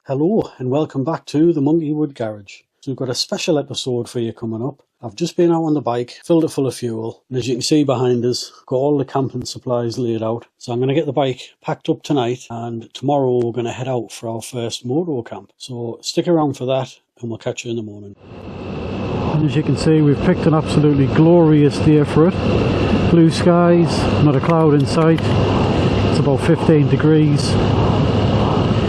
Hello and welcome back to the Monkey Wood Garage. So we've got a special episode for you coming up. I've just been out on the bike, filled it full of fuel, and as you can see behind us, got all the camping supplies laid out. So I'm going to get the bike packed up tonight, and tomorrow we're going to head out for our first Moto camp. So stick around for that and we'll catch you in the morning. And as you can see, we've picked an absolutely glorious day for it. Blue skies, not a cloud in sight. It's about 15 degrees.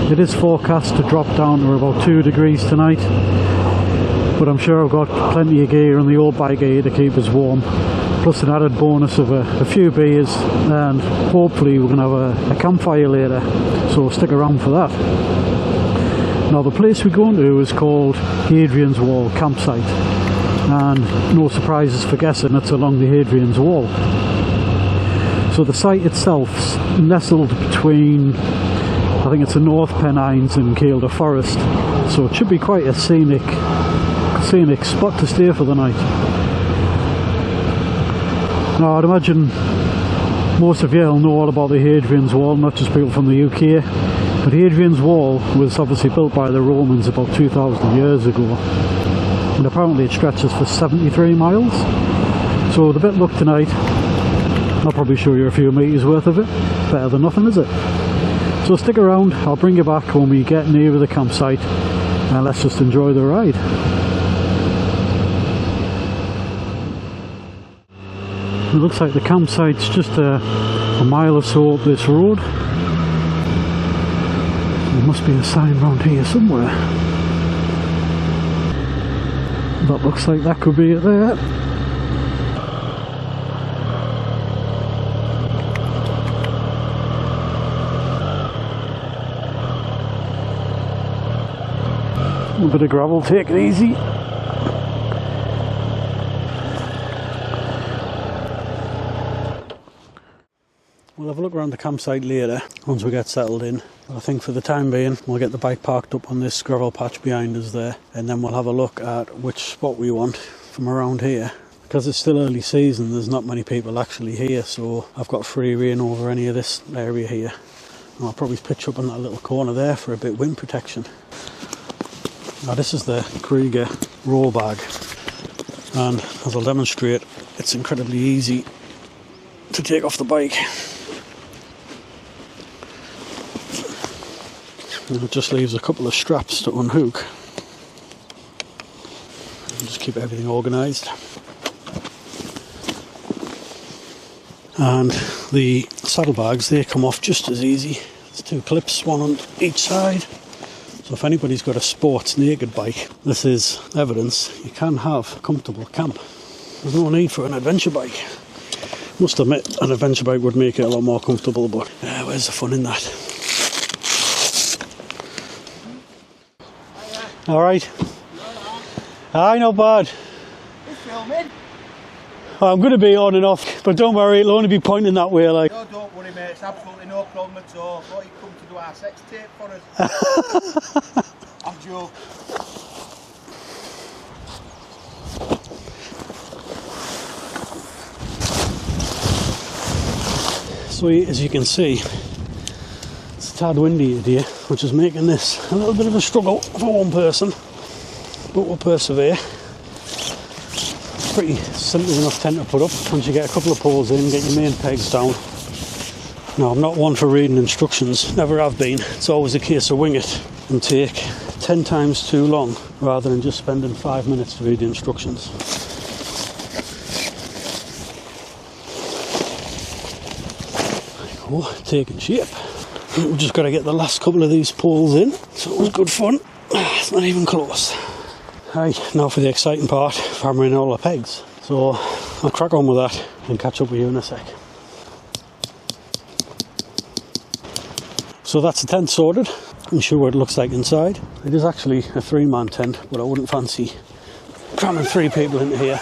It is forecast to drop down to about 2 degrees tonight, but I'm sure I've got plenty of gear on the old bike here to keep us warm, plus an added bonus of a few beers, and hopefully we're going to have a campfire later, so stick around for that. Now the place we're going to is called Hadrian's Wall Campsite, and no surprises for guessing, it's along the Hadrian's Wall. So the site itself's nestled between, I think it's the North Pennines and Kielder Forest, so it should be quite a scenic spot to stay for the night. Now I'd imagine most of you will know all about the Hadrian's Wall, not just people from the UK, but Hadrian's Wall was obviously built by the Romans about 2,000 years ago, and apparently it stretches for 73 miles. So with a bit of luck tonight, I'll probably show you a few metres worth of it. Better than nothing, is it? So stick around, I'll bring you back when we get near the campsite, and let's just enjoy the ride. It looks like the campsite's just a mile or so up this road. There must be a sign around here somewhere. That looks like that could be it there. A bit of gravel, take it easy. We'll have a look around the campsite later once we get settled in. But I think for the time being we'll get the bike parked up on this gravel patch behind us there, and then we'll have a look at which spot we want from around here. Because it's still early season, there's not many people actually here, so I've got free rein over any of this area here. And I'll probably pitch up on that little corner there for a bit of wind protection. Now this is the Krieger roll bag, and as I'll demonstrate, it's incredibly easy to take off the bike. And it just leaves a couple of straps to unhook. And just keep everything organised. And the saddlebags, they come off just as easy. There's two clips, one on each side. So if anybody's got a sports naked bike, this is evidence you can have a comfortable camp. There's no need for an adventure bike. Must admit, an adventure bike would make it a lot more comfortable, but where's the fun in that? Alright. Aye, not bad. You're filming? I'm going to be on and off, but don't worry, it'll only be pointing that way. Like. No, don't worry mate, it's absolutely no problem at all. Thought you'd come to do our sex tape for us. I'm joking. So as you can see, it's a tad windy today, which is making this a little bit of a struggle for one person, but we'll persevere. Pretty simple enough tent to put up once you get a couple of poles in, get your main pegs down. Now I'm not one for reading instructions, never have been. It's always a case of wing it and take 10 times too long rather than just spending 5 minutes to read the instructions. There you go, taking shape. We've just got to get the last couple of these poles in, so it was good fun. It's not even close. Right, now for the exciting part, hammering all the pegs. So I'll crack on with that and catch up with you in a sec. So that's the tent sorted. I'm sure what it looks like inside. It is actually a 3-man tent, but I wouldn't fancy cramming 3 people into here,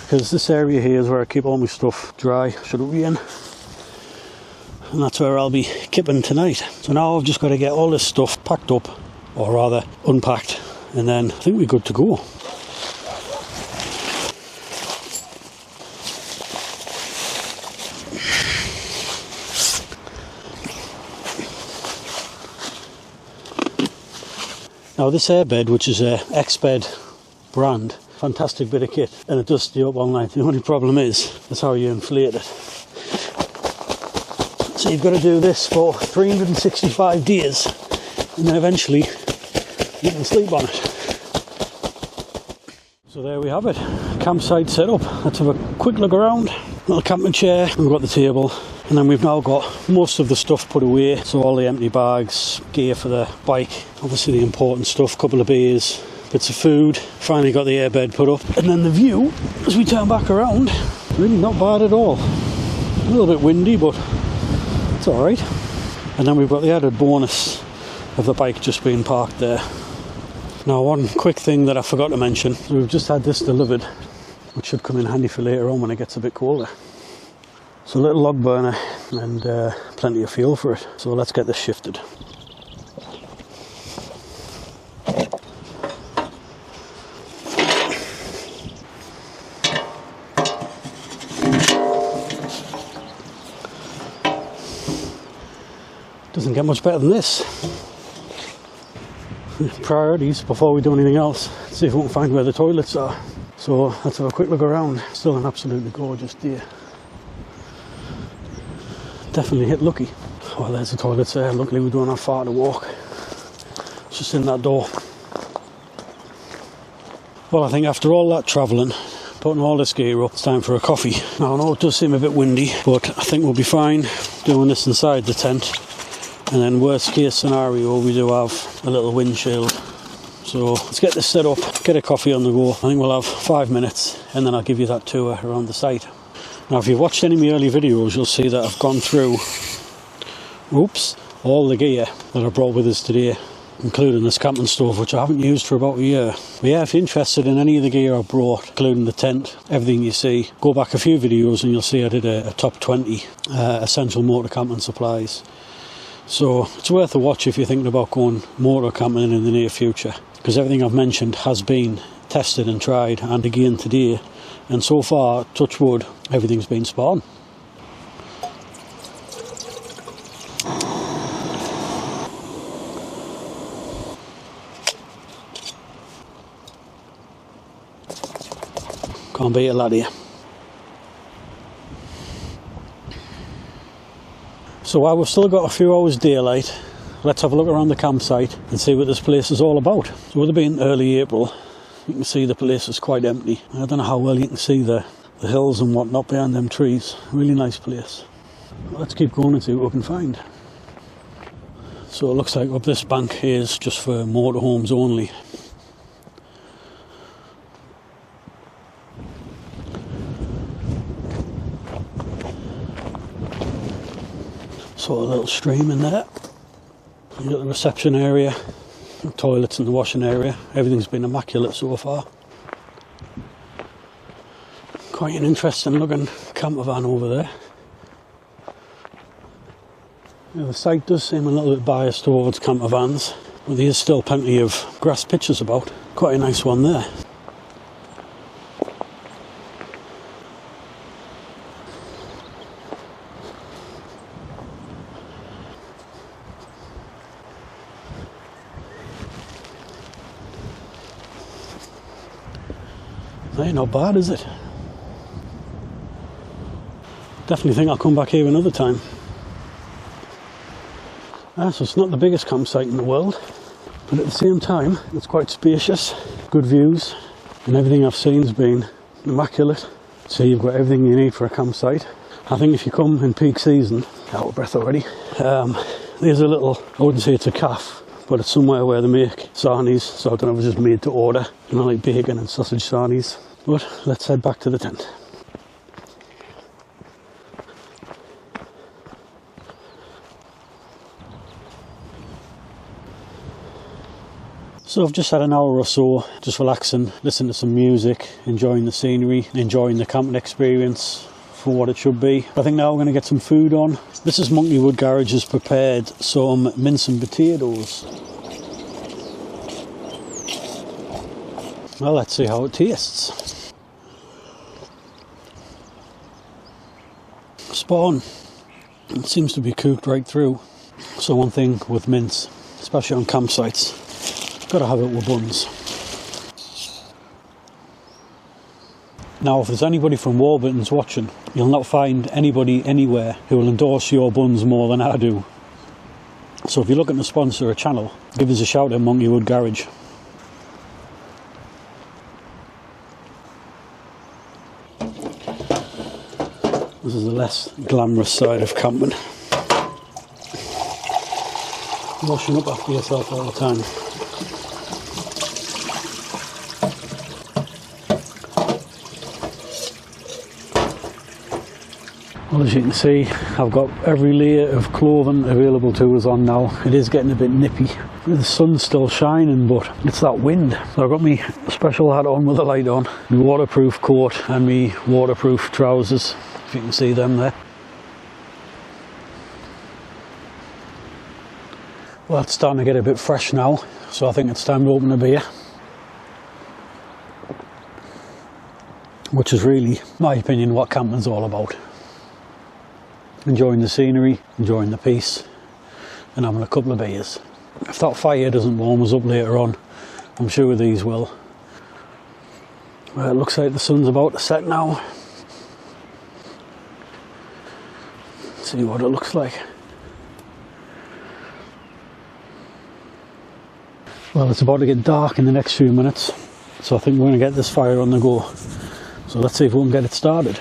because this area here is where I keep all my stuff dry, should it be in. And that's where I'll be kipping tonight. So now I've just got to get all this stuff packed up, or rather unpacked, and then I think we're good to go. Now this airbed, which is a X-Bed brand, fantastic bit of kit, and it does stay up all night. The only problem is, that's how you inflate it. So you've got to do this for 365 days, and then eventually you can sleep on it. So there we have it, campsite set up. Let's have a quick look around. Little camping chair, we've got the table, and then we've now got most of the stuff put away. So all the empty bags, gear for the bike, obviously the important stuff, couple of beers, bits of food. Finally got the airbed put up, and then the view as we turn back around, really not bad at all. A little bit windy, but it's alright. And then we've got the added bonus of the bike just being parked there. Now, one quick thing that I forgot to mention, we've just had this delivered, which should come in handy for later on when it gets a bit colder. It's a little log burner and plenty of fuel for it, so let's get this shifted. Doesn't get much better than this. Priorities before we do anything else. See if we can find where the toilets are. So let's have a quick look around. Still an absolutely gorgeous day. Definitely hit lucky. Well, there's the toilets there. Luckily we don't have far to walk. It's just in that door. Well, I think after all that travelling, putting all this gear up, it's time for a coffee. Now I know it does seem a bit windy, but I think we'll be fine doing this inside the tent. And then worst case scenario, we do have a little windshield. So let's get this set up, get a coffee on the go. I think we'll have 5 minutes, and then I'll give you that tour around the site. Now if you've watched any of my early videos, you'll see that I've gone through, all the gear that I brought with us today, including this camping stove, which I haven't used for about a year. But yeah, if you're interested in any of the gear I brought, including the tent, everything you see, go back a few videos and you'll see I did a top 20 essential motor camping supplies. So it's worth a watch if you're thinking about going motor camping in the near future, because everything I've mentioned has been tested and tried, and again today, and so far, touch wood, everything's been spot on. Can't beat a lad here. So while we've still got a few hours daylight, let's have a look around the campsite and see what this place is all about. So with it being early April, you can see the place is quite empty. I don't know how well you can see the hills and whatnot behind them trees. Really nice place. Let's keep going and see what we can find. So it looks like up this bank is just for motorhomes only. So a little stream in there. You've got the reception area, the toilets and the washing area. Everything's been immaculate so far. Quite an interesting looking camper van over there. Yeah, the site does seem a little bit biased towards camper vans, but there is still plenty of grass pitches about. Quite a nice one there. Ain't not bad, is it? Definitely think I'll come back here another time. So it's not the biggest campsite in the world, but at the same time it's quite spacious, good views, and everything I've seen has been immaculate. So you've got everything you need for a campsite. I think if you come in peak season, out of breath already, there's a little, I wouldn't say it's a cafe, but it's somewhere where they make sarnies, so I don't know if it's just made to order, like bacon and sausage sarnies. But let's head back to the tent. So I've just had an hour or so just relaxing, listening to some music, enjoying the scenery, enjoying the camping experience for what it should be. I think now we're going to get some food on. This is Monkey Wood Garage has prepared some mince and potatoes. Well, let's see how it tastes. Spot on. It seems to be cooked right through. So one thing with mince, especially on campsites, Gotta have it with buns. Now, if there's anybody from Warburton's watching, you'll not find anybody anywhere who will endorse your buns more than I do. So if you're looking to sponsor a channel, give us a shout at Monkey Wood Garage. This is the less glamorous side of camping. Washing up after yourself all the time. Well, as you can see, I've got every layer of clothing available to us on now. It is getting a bit nippy. The sun's still shining, but it's that wind. So I've got my special hat on with the light on, my waterproof coat and my waterproof trousers, if you can see them there. Well, it's starting to get a bit fresh now, so I think it's time to open a beer. Which is really, in my opinion, what camping's all about. Enjoying the scenery, enjoying the peace, and having a couple of beers. If that fire doesn't warm us up later on, I'm sure these will. Well, it looks like the sun's about to set now. Let's see what it looks like. Well, it's about to get dark in the next few minutes, so I think we're going to get this fire on the go. So let's see if we can get it started.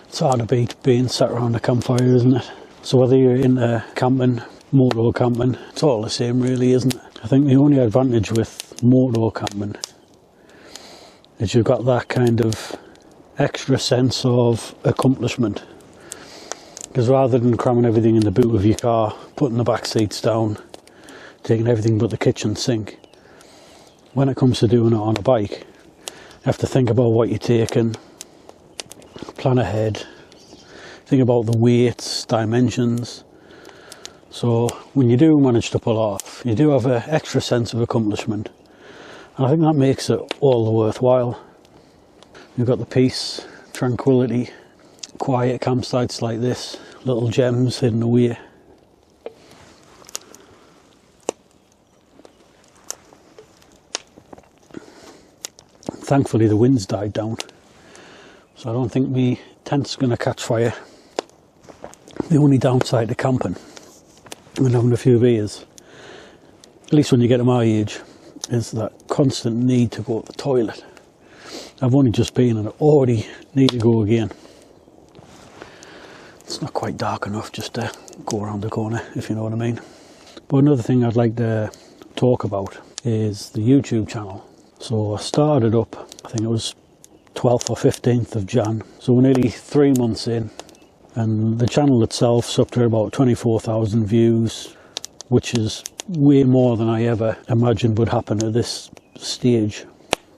It's hard to beat being sat around a campfire, isn't it? So whether you're into camping, moto camping, it's all the same really, isn't it? I think the only advantage with moto camping is you've got that kind of extra sense of accomplishment. Because rather than cramming everything in the boot of your car, putting the back seats down, taking everything but the kitchen sink, when it comes to doing it on a bike, you have to think about what you're taking, plan ahead, think about the weights, dimensions. So when you do manage to pull off, you do have an extra sense of accomplishment, and I think that makes it all the worthwhile. You've got the peace, tranquility, quiet campsites like this, little gems hidden away. Thankfully the wind's died down, so I don't think my tent's going to catch fire. The only downside to camping and having a few beers, at least when you get to my age, is that constant need to go to the toilet. I've only just been and I already need to go again. It's not quite dark enough just to go around the corner, if you know what I mean. But another thing I'd like to talk about is the YouTube channel. So I started up, I think it was 12th or 15th of Jan, so we're nearly 3 months in, and the channel itself's up to about 24,000 views, which is way more than I ever imagined would happen at this stage.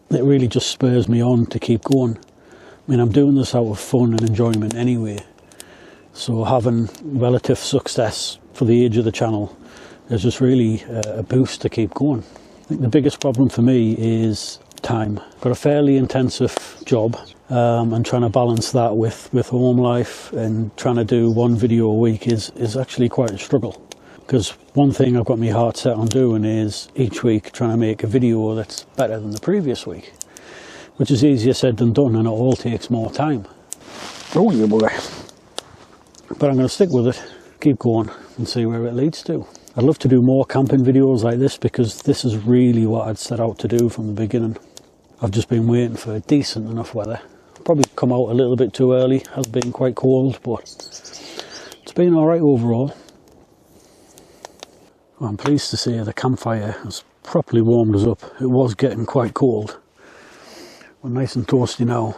It really just spurs me on to keep going. I mean, I'm doing this out of fun and enjoyment anyway, so having relative success for the age of the channel is just really a boost to keep going. I think the biggest problem for me is time. I've got a fairly intensive job, and trying to balance that with home life and trying to do one video a week is actually quite a struggle. Because one thing I've got my heart set on doing is each week trying to make a video that's better than the previous week, which is easier said than done, and it all takes more time. Oh, you boy. But I'm going to stick with it, keep going and see where it leads to. I'd love to do more camping videos like this, because this is really what I'd set out to do from the beginning. I've just been waiting for decent enough weather. Probably come out a little bit too early, has been quite cold, but it's been alright overall. Well, I'm pleased to say the campfire has properly warmed us up. It was getting quite cold. We're nice and toasty now,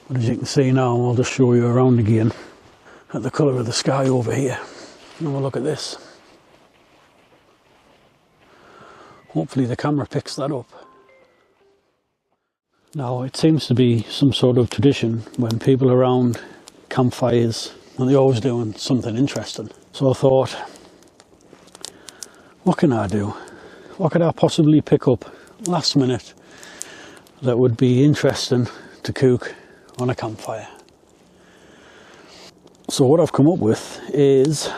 but as you can see now, I'll just show you around again at the colour of the sky over here. Have a look at this. Hopefully the camera picks that up. Now it seems to be some sort of tradition when people are around campfires and they're always doing something interesting. So I thought, what can I do? What could I possibly pick up last minute that would be interesting to cook on a campfire? So what I've come up with is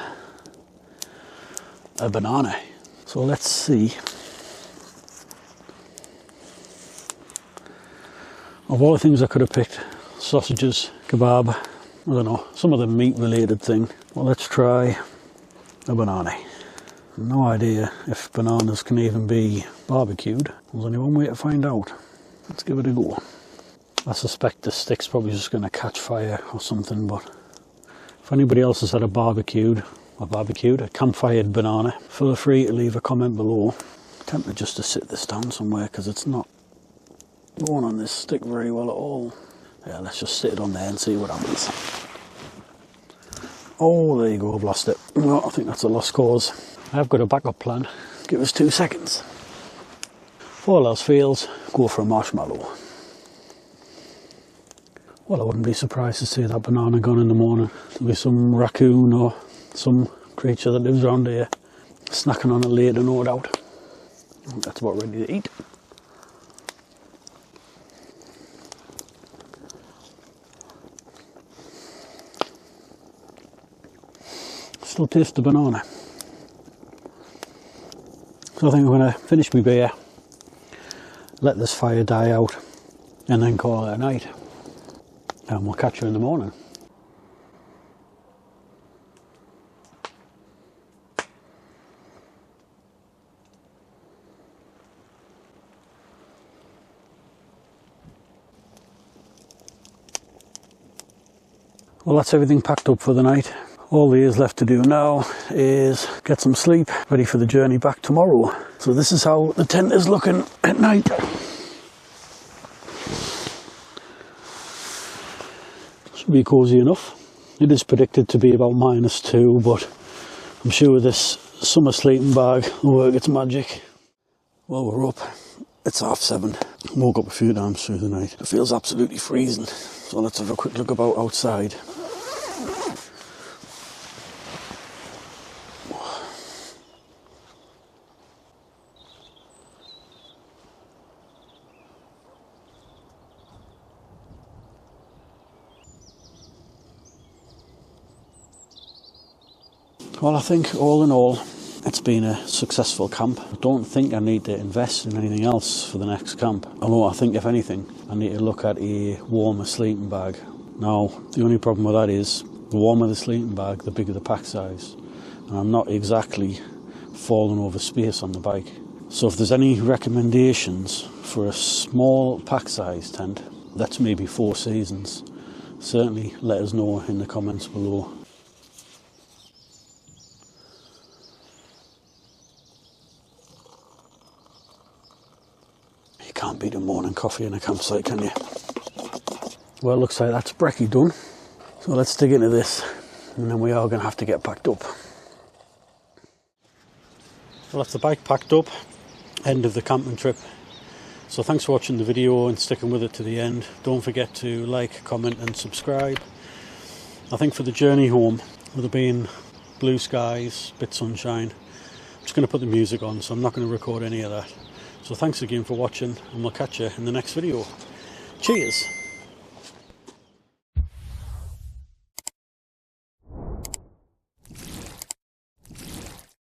a banana. So let's see. Of all the things I could have picked, sausages, kebab, I don't know, some of the meat related thing. Well, let's try a banana. No idea if bananas can even be barbecued. There's only one way to find out. Let's give it a go. I suspect the stick's probably just going to catch fire or something, but if anybody else has had a campfired banana, feel free to leave a comment below. I'm tempted just to sit this down somewhere because it's not going on this stick very well at all. Yeah, let's just sit it on there and see what happens. Oh, there you go, I've lost it. Well, I think that's a lost cause. I've got a backup plan. Give us 2 seconds. If all else fails, go for a marshmallow. Well, I wouldn't be surprised to see that banana gone in the morning. There'll be some raccoon or some creature that lives around here snacking on it later, no doubt. That's about ready to eat. Still taste the banana. So I think I'm going to finish my beer, let this fire die out, and then call it a night. And we'll catch you in the morning. Well, that's everything packed up for the night. All there is left to do now is get some sleep, ready for the journey back tomorrow. So this is how the tent is looking at night. Should be cosy enough. It is predicted to be about -2, but I'm sure this summer sleeping bag will work its magic. Well, we're up. It's 7:30. Woke up a few times through the night. It feels absolutely freezing. So let's have a quick look about outside. Well, I think all in all, it's been a successful camp. I don't think I need to invest in anything else for the next camp. Although I think, if anything, I need to look at a warmer sleeping bag. Now, the only problem with that is, the warmer the sleeping bag, the bigger the pack size. And I'm not exactly falling over space on the bike. So if there's any recommendations for a small pack size tent, that's maybe 4 seasons, certainly let us know in the comments below. You can't beat a morning coffee in a campsite, can you? Well, it looks like that's brekkie done. So let's dig into this, and then we are going to have to get packed up. Well, that's the bike packed up. End of the camping trip. So thanks for watching the video and sticking with it to the end. Don't forget to like, comment and subscribe. I think for the journey home, with it being blue skies, bit sunshine, I'm just going to put the music on, so I'm not going to record any of that. So thanks again for watching, and we'll catch you in the next video. Cheers!